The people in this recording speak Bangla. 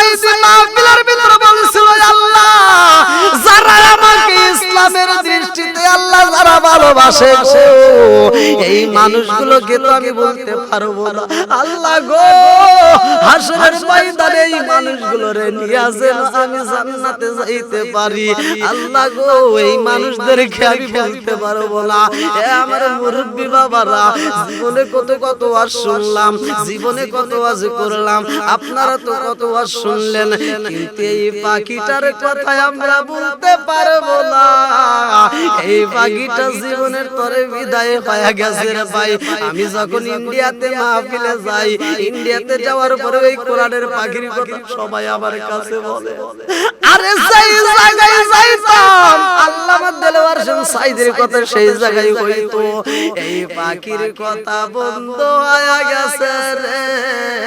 সাইদি মাহফিলের ভিতরে বলছিল, আল্লাহ যারা আমাকে ইসলামের দৃষ্টিতে আল্লাহ যারা ভালোবাসে গো, এই মানুষগুলোকে তো আমি বলতে পারবো না। আল্লাহ গো, হাসরের ময়দানে এই মানুষগুলোরে নিয়ে আসেন, আমি জান্নাতে যাইতে পারি। আল্লাহ গো, এই মানুষদেরকে আমি বলতে পারবো না। এ আমার মুরব্বি বাবারা, জীবনে কত কত ওয়াজ শুনলাম, জীবনে কত ওয়াজ করলাম, আপনারা তো কত ওয়াজ শুনলেন, কিন্তু এই পাখিটার কথা আমরা বলতে পারবো না। এই পাখিটা জীবনের তরে বিদায় পায়া গেছে রে ভাই। আমি যখন ইন্ডিয়াতে মাহফিলে যাই, ইন্ডিয়াতে যাওয়ার পরে ওই কোরআনের পাখির কথা সবাই আমার কাছে বলে, আরে সেই জায়গায় যাইতাম, আল্লামা দেলোয়ার হোসেন সাইদের কথা সেই জায়গায় হইতো। এই পাখির কথা বন্ধ হয়ে গেছে রে।